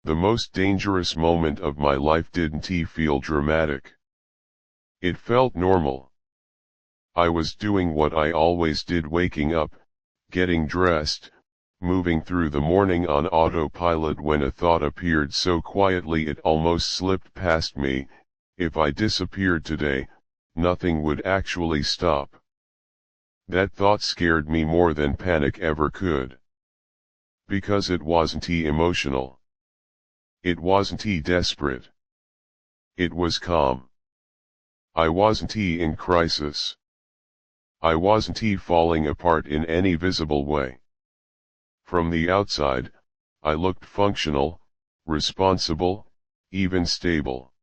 The most dangerous moment of my life didn't feel dramatic. It felt normal. I was doing what I always did, waking up, getting dressed, moving through the morning on autopilot when a thought appeared so quietly it almost slipped past me. If I disappeared today, nothing would actually stop. That thought scared me more than panic ever could. Because it wasn't emotional. It wasn't desperate. It was calm. I wasn't in crisis. I wasn't falling apart in any visible way. From the outside, I looked functional, responsible, even stable.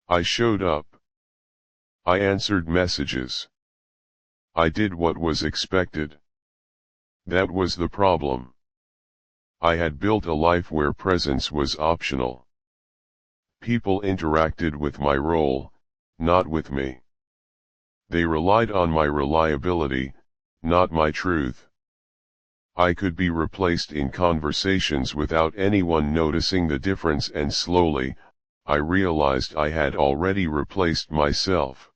I showed up. I answered messages. I did what was expected. That was the problem. I had built a life where presence was optional. People interacted with my role, not with me. They relied on my reliability, not my truth. I could be replaced in conversations without anyone noticing the difference, and slowly, I realized I had already replaced myself.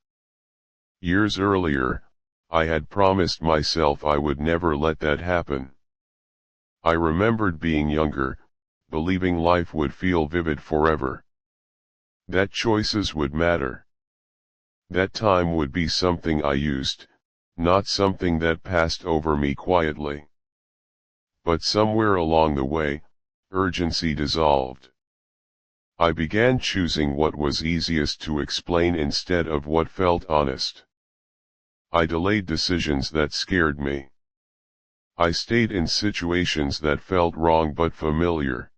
Years earlier, I had promised myself I would never let that happen. I remembered being younger, believing life would feel vivid forever. That choices would matter. That time would be something I used, not something that passed over me quietly. But somewhere along the way, urgency dissolved. I began choosing what was easiest to explain instead of what felt honest. I delayed decisions that scared me. I stayed in situations that felt wrong but familiar.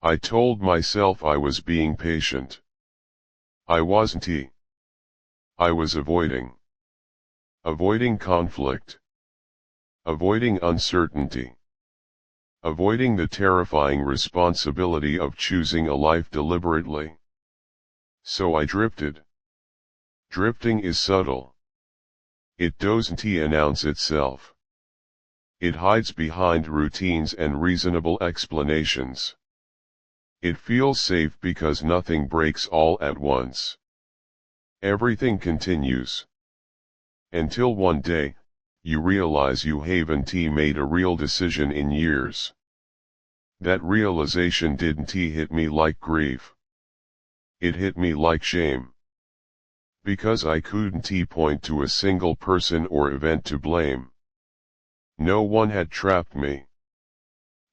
I told myself I was being patient. I wasn't. I was avoiding. Avoiding conflict. Avoiding uncertainty. Avoiding the terrifying responsibility of choosing a life deliberately. So I drifted. Drifting is subtle. It doesn't announce itself. It hides behind routines and reasonable explanations. It feels safe because nothing breaks all at once. Everything continues. Until one day, you realize you haven't made a real decision in years. That realization didn't hit me like grief. It hit me like shame. Because I couldn't point to a single person or event to blame. No one had trapped me.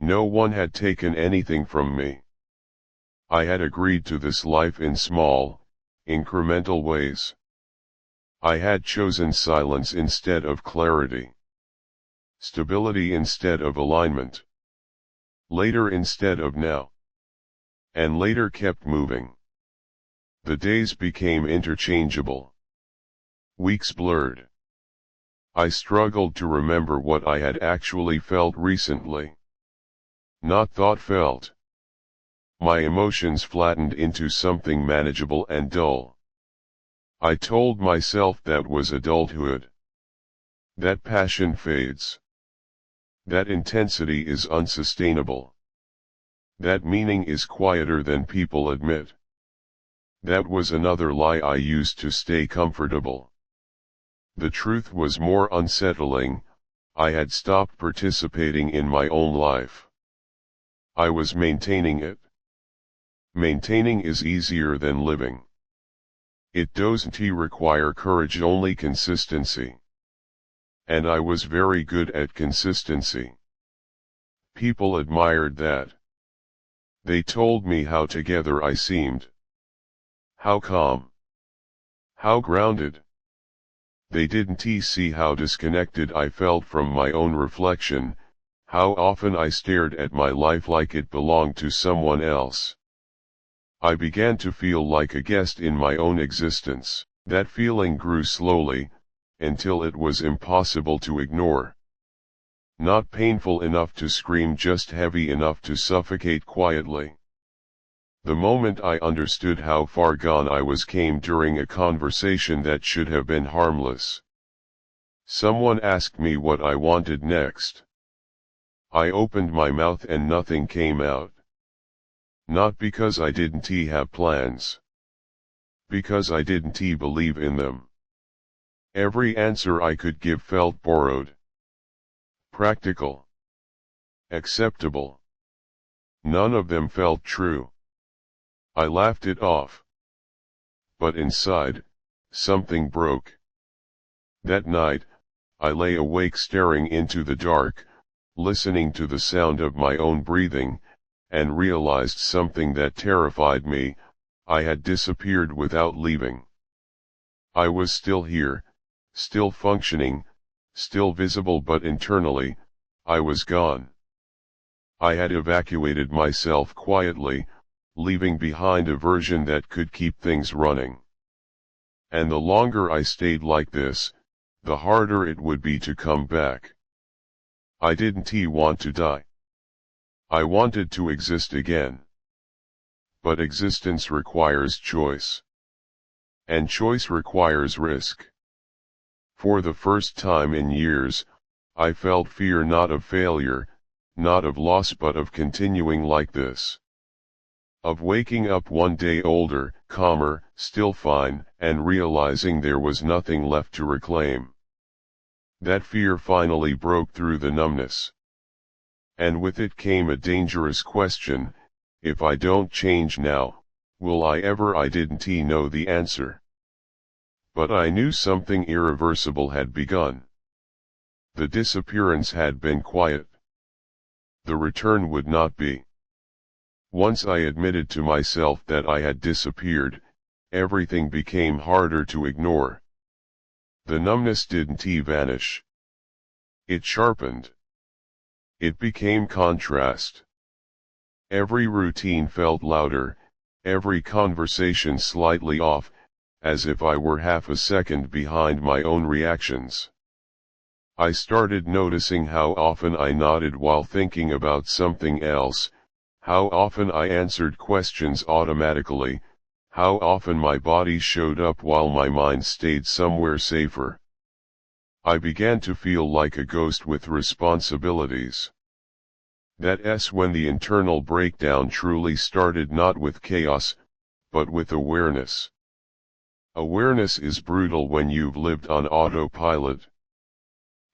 No one had taken anything from me. I had agreed to this life in small, incremental ways. I had chosen silence instead of clarity. Stability instead of alignment. Later instead of now. And later kept moving. The days became interchangeable. Weeks blurred. I struggled to remember what I had actually felt recently. Not thought felt. My emotions flattened into something manageable and dull. I told myself that was adulthood. That passion fades. That intensity is unsustainable. That meaning is quieter than people admit. That was another lie I used to stay comfortable. The truth was more unsettling. I had stopped participating in my own life. I was maintaining it. Maintaining is easier than living. It doesn't require courage, only consistency. And I was very good at consistency. People admired that. They told me how together I seemed. How calm. How grounded. They didn't see how disconnected I felt from my own reflection, how often I stared at my life like it belonged to someone else. I began to feel like a guest in my own existence. That feeling grew slowly, until it was impossible to ignore. Not painful enough to scream, just heavy enough to suffocate quietly. The moment I understood how far gone I was came during a conversation that should have been harmless. Someone asked me what I wanted next. I opened my mouth and nothing came out. Not because I didn't have plans. Because I didn't believe in them. Every answer I could give felt borrowed. Practical. Acceptable. None of them felt true. I laughed it off. But inside, something broke. That night, I lay awake staring into the dark, listening to the sound of my own breathing, and realized something that terrified me: I had disappeared without leaving. I was still here, still functioning, still visible, but internally, I was gone. I had evacuated myself quietly, leaving behind a version that could keep things running. And the longer I stayed like this, the harder it would be to come back. I didn't want to die. I wanted to exist again. But existence requires choice. And choice requires risk. For the first time in years, I felt fear, not of failure, not of loss, but of continuing like this. Of waking up one day older, calmer, still fine, and realizing there was nothing left to reclaim. That fear finally broke through the numbness. And with it came a dangerous question: if I don't change now, will I ever? I didn't know the answer. But I knew something irreversible had begun. The disappearance had been quiet. The return would not be. Once I admitted to myself that I had disappeared, everything became harder to ignore. The numbness didn't vanish. It sharpened. It became contrast. Every routine felt louder, every conversation slightly off, as if I were half a second behind my own reactions. I started noticing how often I nodded while thinking about something else, how often I answered questions automatically, how often my body showed up while my mind stayed somewhere safer. I began to feel like a ghost with responsibilities. That's when the internal breakdown truly started, not with chaos, but with awareness. Awareness is brutal when you've lived on autopilot.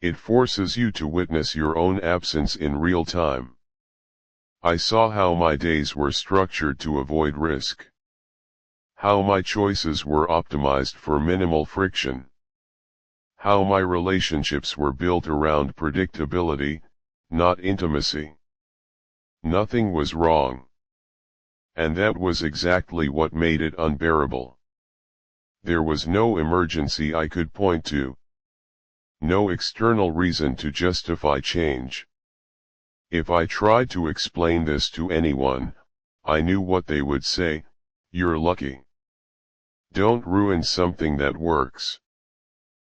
It forces you to witness your own absence in real time. I saw how my days were structured to avoid risk. How my choices were optimized for minimal friction. How my relationships were built around predictability, not intimacy. Nothing was wrong. And that was exactly what made it unbearable. There was no emergency I could point to. No external reason to justify change. If I tried to explain this to anyone, I knew what they would say: you're lucky. Don't ruin something that works.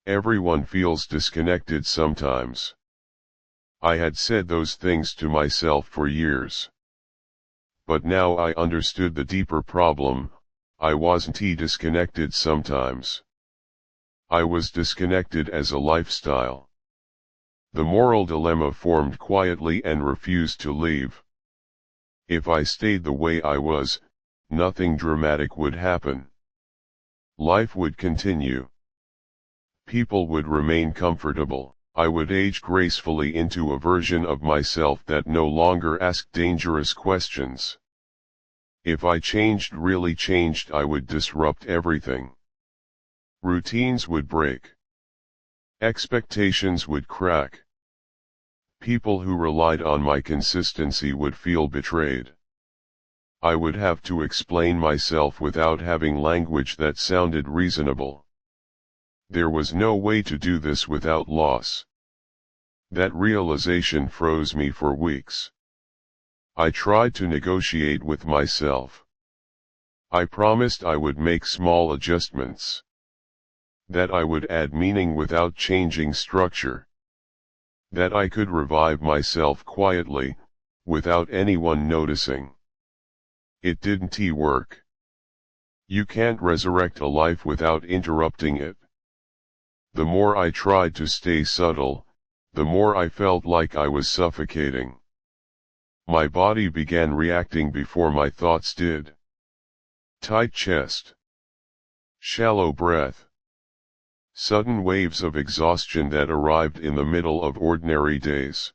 Everyone feels disconnected sometimes. I had said those things to myself for years. But now I understood the deeper problem: I wasn't disconnected sometimes. I was disconnected as a lifestyle. The moral dilemma formed quietly and refused to leave. If I stayed the way I was, nothing dramatic would happen. Life would continue. People would remain comfortable. I would age gracefully into a version of myself that no longer asked dangerous questions. If I changed, really changed, I would disrupt everything. Routines would break. Expectations would crack. People who relied on my consistency would feel betrayed. I would have to explain myself without having language that sounded reasonable. There was no way to do this without loss. That realization froze me for weeks. I tried to negotiate with myself. I promised I would make small adjustments. That I would add meaning without changing structure. That I could revive myself quietly, without anyone noticing. It didn't work. You can't resurrect a life without interrupting it. The more I tried to stay subtle, the more I felt like I was suffocating. My body began reacting before my thoughts did. Tight chest. Shallow breath. Sudden waves of exhaustion that arrived in the middle of ordinary days.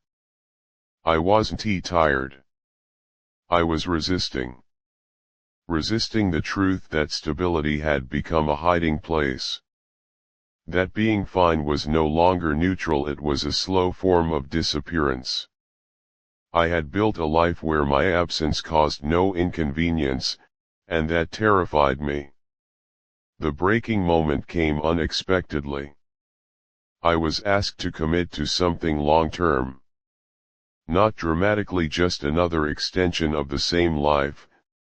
I wasn't tired. I was resisting. Resisting the truth that stability had become a hiding place. That being fine was no longer neutral, it was a slow form of disappearance. I had built a life where my absence caused no inconvenience, and that terrified me. The breaking moment came unexpectedly. I was asked to commit to something long-term. Not dramatically, just another extension of the same life,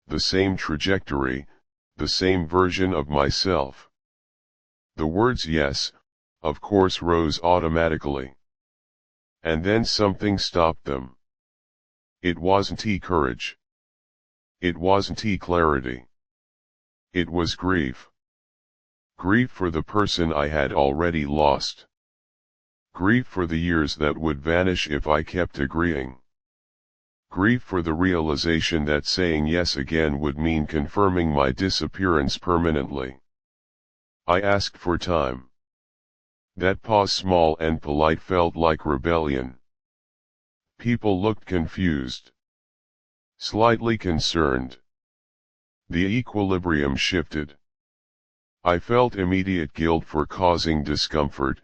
the same trajectory, the same version of myself. The words yes, of course, rose automatically. And then something stopped them. It wasn't courage. It wasn't clarity. It was grief. Grief for the person I had already lost. Grief for the years that would vanish if I kept agreeing. Grief for the realization that saying yes again would mean confirming my disappearance permanently. I asked for time. That pause, small and polite, felt like rebellion. People looked confused. Slightly concerned. The equilibrium shifted. I felt immediate guilt for causing discomfort,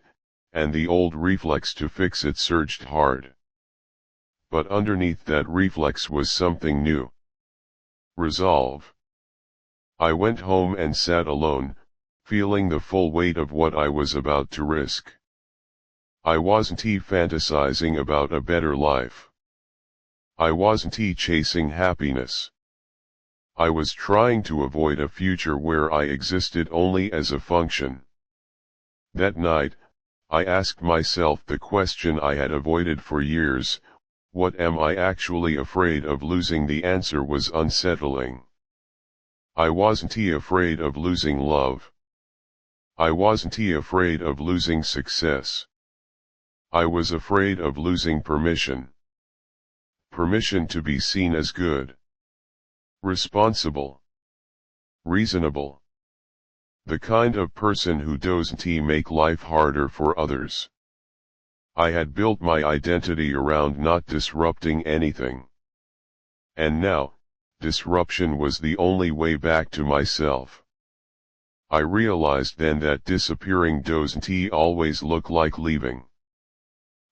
and the old reflex to fix it surged hard. But underneath that reflex was something new. Resolve. I went home and sat alone, feeling the full weight of what I was about to risk. I wasn't fantasizing about a better life. I wasn't chasing happiness. I was trying to avoid a future where I existed only as a function. That night, I asked myself the question I had avoided for years: what am I actually afraid of losing? The answer was unsettling. I wasn't afraid of losing love. I wasn't afraid of losing success. I was afraid of losing permission. Permission to be seen as good, responsible, reasonable. The kind of person who doesn't make life harder for others. I had built my identity around not disrupting anything. And now, disruption was the only way back to myself. I realized then that disappearing doesn't always look like leaving.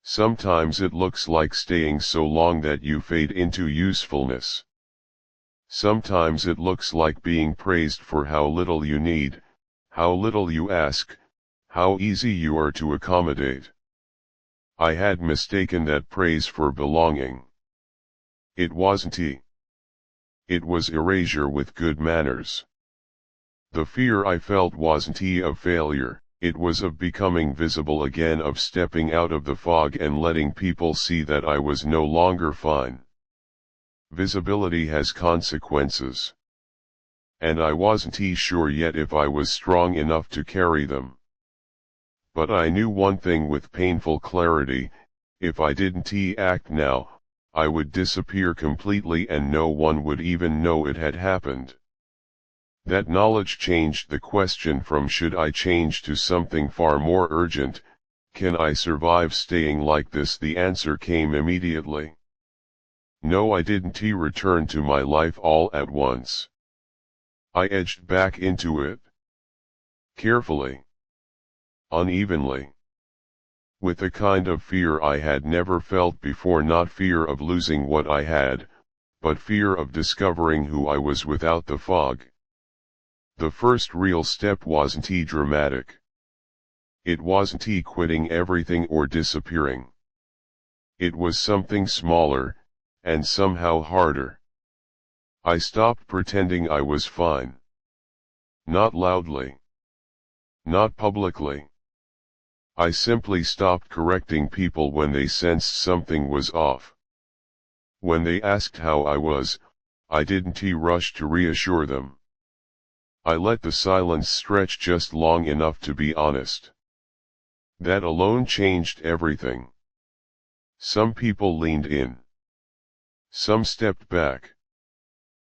Sometimes it looks like staying so long that you fade into usefulness. Sometimes it looks like being praised for how little you need, how little you ask, how easy you are to accommodate. I had mistaken that praise for belonging. It wasn't. It was erasure with good manners. The fear I felt wasn't of failure, it was of becoming visible again, of stepping out of the fog and letting people see that I was no longer fine. Visibility has consequences. And I wasn't sure yet if I was strong enough to carry them. But I knew one thing with painful clarity: if I didn't act now, I would disappear completely and no one would even know it had happened. That knowledge changed the question from should I change to something far more urgent: can I survive staying like this? The answer came immediately. No, I didn't return to my life all at once. I edged back into it. Carefully. Unevenly. With a kind of fear I had never felt before, not fear of losing what I had, but fear of discovering who I was without the fog. The first real step wasn't dramatic. It wasn't quitting everything or disappearing. It was something smaller, and somehow harder. I stopped pretending I was fine. Not loudly. Not publicly. I simply stopped correcting people when they sensed something was off. When they asked how I was, I didn't rush to reassure them. I let the silence stretch just long enough to be honest. That alone changed everything. Some people leaned in. Some stepped back.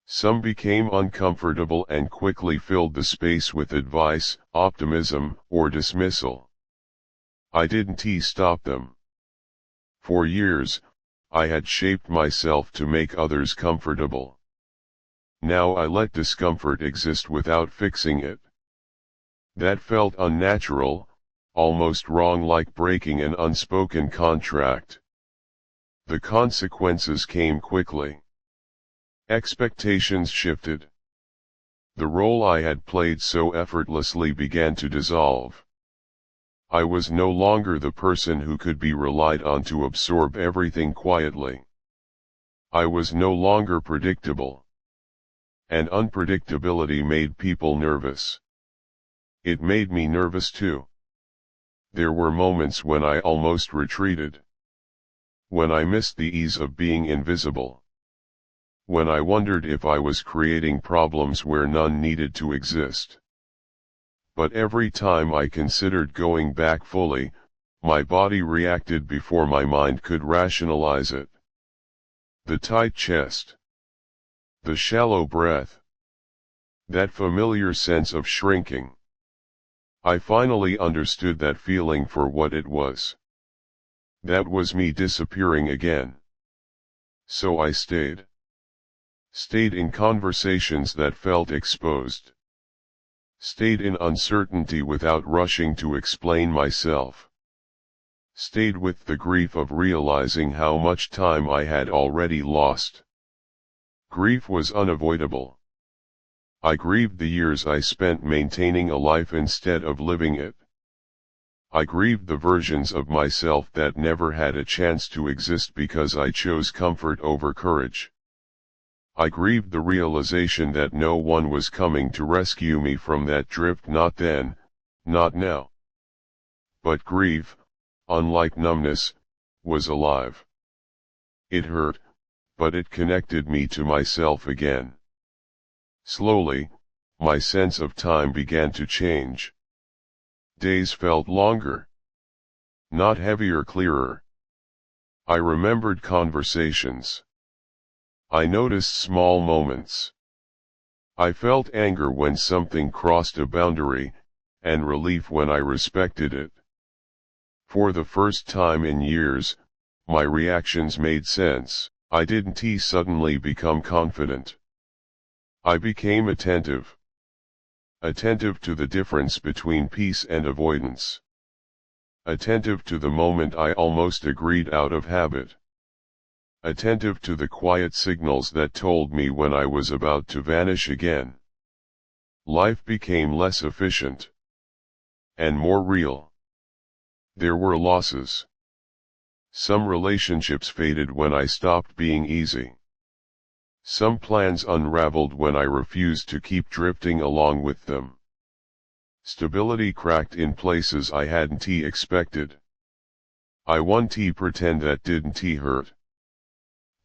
Some became uncomfortable and quickly filled the space with advice, optimism, or dismissal. I didn't stop them. For years, I had shaped myself to make others comfortable. Now I let discomfort exist without fixing it. That felt unnatural, almost wrong, like breaking an unspoken contract. The consequences came quickly. Expectations shifted. The role I had played so effortlessly began to dissolve. I was no longer the person who could be relied on to absorb everything quietly. I was no longer predictable. And unpredictability made people nervous. It made me nervous too. There were moments when I almost retreated. When I missed the ease of being invisible. When I wondered if I was creating problems where none needed to exist. But every time I considered going back fully, my body reacted before my mind could rationalize it. The tight chest. The shallow breath. That familiar sense of shrinking. I finally understood that feeling for what it was. That was me disappearing again. So I stayed. Stayed in conversations that felt exposed. Stayed in uncertainty without rushing to explain myself. Stayed with the grief of realizing how much time I had already lost. Grief was unavoidable. I grieved the years I spent maintaining a life instead of living it. I grieved the versions of myself that never had a chance to exist because I chose comfort over courage. I grieved the realization that no one was coming to rescue me from that drift, not then, not now. But grief, unlike numbness, was alive. It hurt, but it connected me to myself again. Slowly, my sense of time began to change. Days felt longer. Not heavier, clearer. I remembered conversations. I noticed small moments. I felt anger when something crossed a boundary, and relief when I respected it. For the first time in years, my reactions made sense. I didn't suddenly become confident. I became attentive. Attentive to the difference between peace and avoidance. Attentive to the moment I almost agreed out of habit. Attentive to the quiet signals that told me when I was about to vanish again. Life became less efficient. And more real. There were losses. Some relationships faded when I stopped being easy. Some plans unraveled when I refused to keep drifting along with them. Stability cracked in places I hadn't expected. I want pretend that didn't hurt.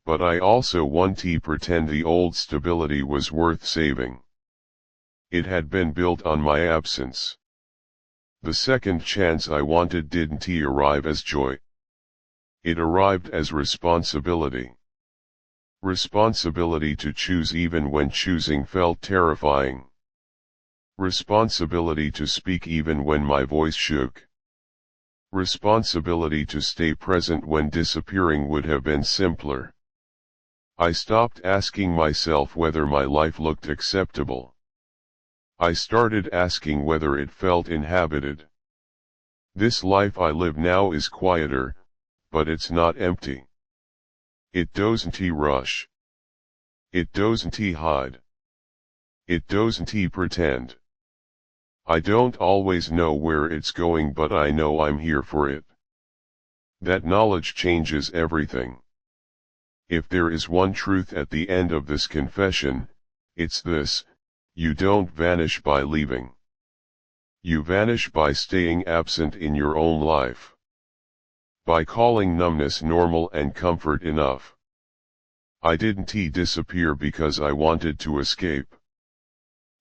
But I also want pretend the old stability was worth saving. It had been built on my absence. The second chance I wanted didn't arrive as joy. It arrived as responsibility. Responsibility to choose even when choosing felt terrifying. Responsibility to speak even when my voice shook. Responsibility to stay present when disappearing would have been simpler. I stopped asking myself whether my life looked acceptable. I started asking whether it felt inhabited. This life I live now is quieter, but it's not empty. It doesn't rush. It doesn't hide. It doesn't pretend. I don't always know where it's going, but I know I'm here for it. That knowledge changes everything. If there is one truth at the end of this confession, it's this: you don't vanish by leaving. You vanish by staying absent in your own life. By calling numbness normal and comfort enough. I didn't disappear because I wanted to escape.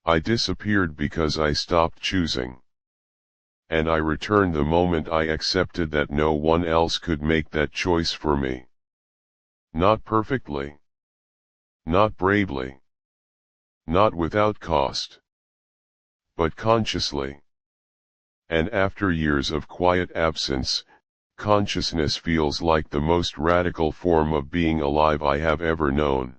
I disappeared because I stopped choosing. And I returned the moment I accepted that no one else could make that choice for me. Not perfectly. Not bravely. Not without cost. But consciously. And after years of quiet absence, consciousness feels like the most radical form of being alive I have ever known.